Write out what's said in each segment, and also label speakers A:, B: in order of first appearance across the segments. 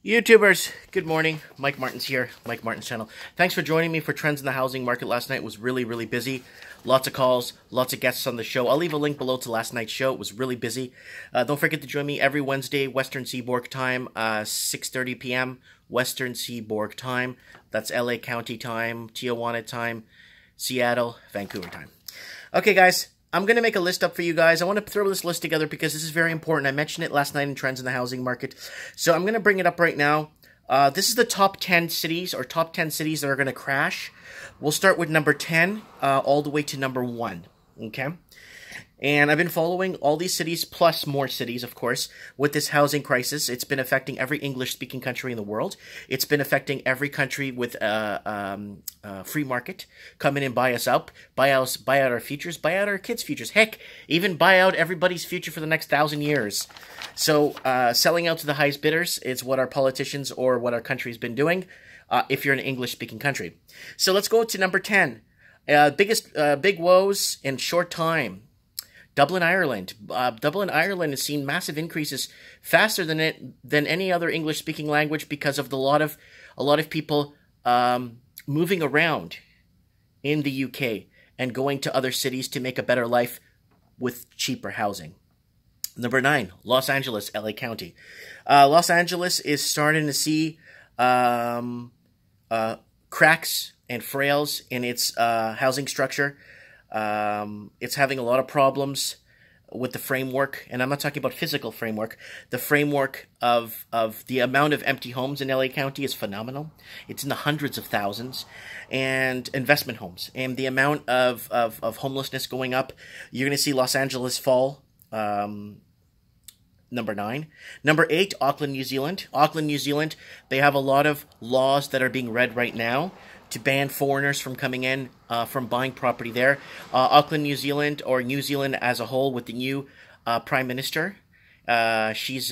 A: YouTubers, good morning. Mike Martins here, Mike Martins channel. Thanks for joining me for Trends in the Housing Market. Last night was really busy. Lots of calls, lots of guests on the show. I'll leave a link below to last night's show. It was really busy. Don't forget to join me every Wednesday, Western Seaboard time, 6:30 p.m. Western Seaboard time. That's LA County time, Tijuana time, Seattle, Vancouver time. Okay, guys. I'm going to make a list up for you guys. I want to throw this list together because this is very important. I mentioned it last night in Trends in the Housing Market. So I'm going to bring it up right now. This is the top 10 cities or top 10 cities that are going to crash. We'll start with number 10 all the way to number 1. Okay? And I've been following all these cities, plus more cities, of course, with this housing crisis. It's been affecting every English-speaking country in the world. It's been affecting every country with free market. Come in and buy us up, buy out our futures, buy out our kids' futures. Heck, even buy out everybody's future for the next 1,000 years. So selling out to the highest bidders is what our politicians or what our country's been doing if you're an English-speaking country. So let's go to number 10. Big woes in short time. Dublin, Ireland. Dublin, Ireland has seen massive increases faster than any other English-speaking language because of a lot of people moving around in the UK and going to other cities to make a better life with cheaper housing. Number 9, Los Angeles, LA County. Los Angeles is starting to see cracks and frails in its housing structure. It's having a lot of problems with the framework, and I'm not talking about physical framework. The framework of the amount of empty homes in LA County is phenomenal. It's in the hundreds of thousands, and investment homes, and the amount of homelessness going up. You're going to see Los Angeles fall. Number 9. Number 8, Auckland, New Zealand. Auckland, New Zealand, they have a lot of laws that are being read right now to ban foreigners from coming in, from buying property there. Auckland, New Zealand, or New Zealand as a whole with the new Prime Minister, she's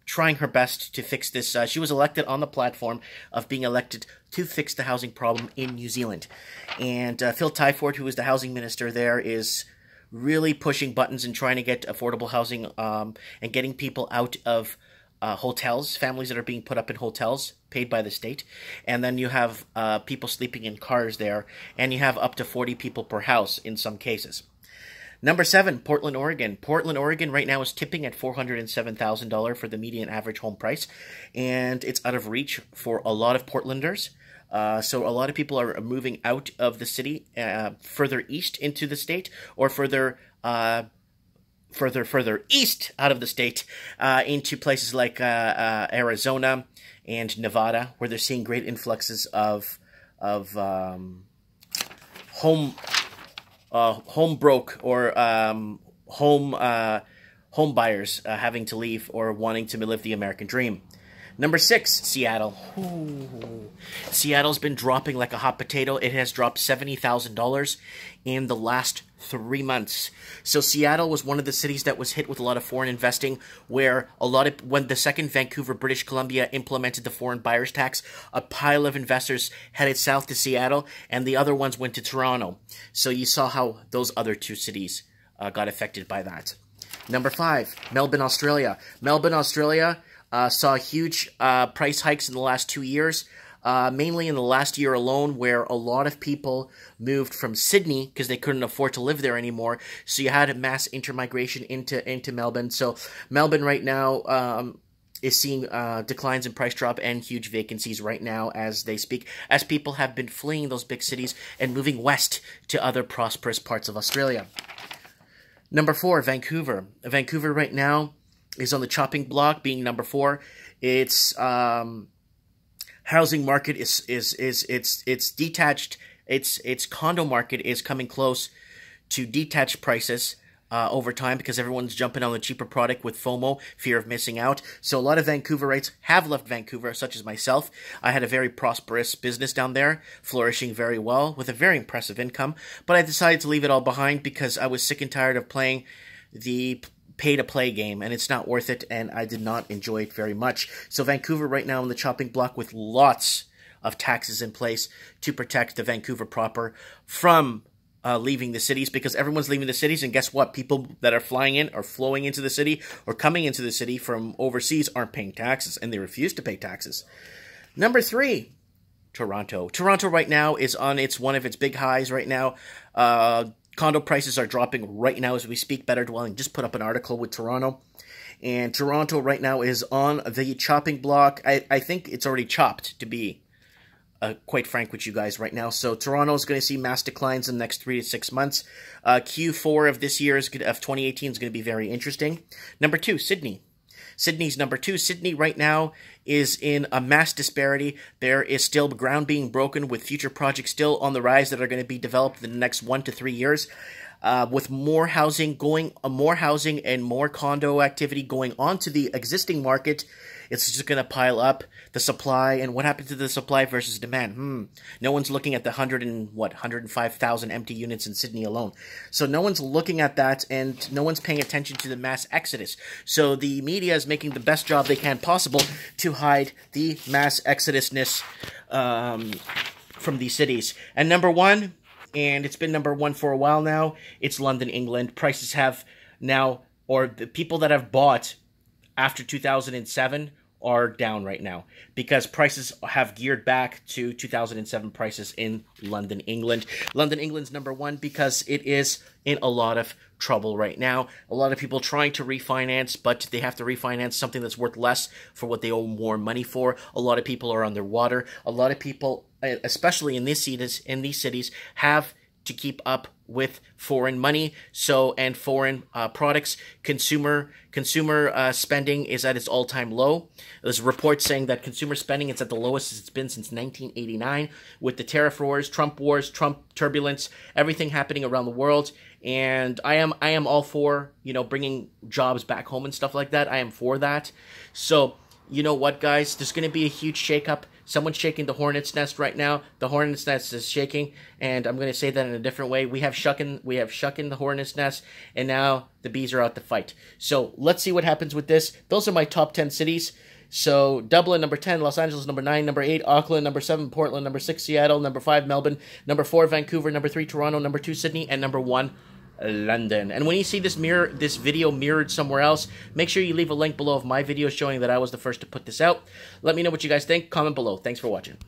A: trying her best to fix this. She was elected on the platform of being elected to fix the housing problem in New Zealand. And Phil Twyford, who is the housing minister there, is really pushing buttons and trying to get affordable housing and getting people out of hotels, families that are being put up in hotels paid by the state. And then you have people sleeping in cars there, and you have up to 40 people per house in some cases. Number 7, Portland, Oregon. Portland, Oregon right now is tipping at $407,000 for the median average home price, and it's out of reach for a lot of Portlanders. So a lot of people are moving out of the city, further east into the state, or further east out of the state, into places like Arizona and Nevada, where they're seeing great influxes of home broke or home buyers having to leave or wanting to live the American dream. Number 6, Seattle. Ooh. Seattle's been dropping like a hot potato. It has dropped $70,000 in the last 3 months. So Seattle was one of the cities that was hit with a lot of foreign investing, where when the second Vancouver, British Columbia implemented the foreign buyers tax, a pile of investors headed south to Seattle, and the other ones went to Toronto. So you saw how those other 2 cities got affected by that. Number 5, Melbourne, Australia. Melbourne, Australia saw huge price hikes in the last 2 years, mainly in the last year alone, where a lot of people moved from Sydney because they couldn't afford to live there anymore. So you had a mass intermigration into Melbourne. So Melbourne right now is seeing declines in price drop and huge vacancies right now as they speak, as people have been fleeing those big cities and moving west to other prosperous parts of Australia. Number 4, Vancouver. Vancouver right now is on the chopping block, being number 4. Its housing market it's detached. Its condo market is coming close to detached prices over time, because everyone's jumping on the cheaper product with FOMO, fear of missing out. So a lot of Vancouverites have left Vancouver, such as myself. I had a very prosperous business down there, flourishing very well with a very impressive income, but I decided to leave it all behind because I was sick and tired of playing the pay-to-play game, and it's not worth it, and I did not enjoy it very much. So Vancouver right now on the chopping block with lots of taxes in place to protect the Vancouver proper from leaving the cities, because everyone's leaving the cities, and guess what? People that are flying in or flowing into the city or coming into the city from overseas aren't paying taxes, and they refuse to pay taxes. Number 3, Toronto. Toronto right now is on one of its big highs right now. Condo prices are dropping right now as we speak. Better Dwelling just put up an article with Toronto. And Toronto right now is on the chopping block. I think it's already chopped, to be quite frank with you guys right now. So Toronto is going to see mass declines in the next 3 to 6 months. Q4 of this year, of 2018, is going to be very interesting. Number 2, Sydney. Sydney's number 2. Sydney right now is in a mass disparity. There is still ground being broken with future projects still on the rise that are going to be developed in the next 1 to 3 years. With more housing and more condo activity going onto the existing market, it's just going to pile up the supply. And what happened to the supply versus demand? No one's looking at the 105,000 empty units in Sydney alone. So no one's looking at that, and no one's paying attention to the mass exodus. So the media is making the best job they can possible to hide the mass exodusness from these cities. And number 1, and it's been number 1 for a while now, it's London, England. Prices have now, or the people that have bought after 2007 are down right now, because prices have geared back to 2007 prices in London, England. London, England's number 1 because it is in a lot of trouble right now. A lot of people trying to refinance, but they have to refinance something that's worth less for what they owe more money for. A lot of people are underwater. A lot of people, especially in these cities, have to keep up with foreign money, and foreign products. Consumer spending is at its all-time low. There's a report saying that consumer spending is at the lowest it's been since 1989, with the tariff wars, Trump turbulence, everything happening around the world. And I am all for, bringing jobs back home and stuff like that. I am for that. So, you know what, guys? There's going to be a huge shakeup. Someone's shaking the hornet's nest right now. The hornet's nest is shaking, and I'm going to say that in a different way. We have shuck in the hornet's nest, and now the bees are out to fight. So let's see what happens with this. Those are my top 10 cities. So Dublin, number 10, Los Angeles, number 9, number 8, Auckland, number 7, Portland, number 6, Seattle, number 5, Melbourne, number 4, Vancouver, number 3, Toronto, number 2, Sydney, and number 1, London. And when you see this video mirrored somewhere else, make sure you leave a link below of my video showing that I was the first to put this out. Let me know what you guys think. Comment below. Thanks for watching.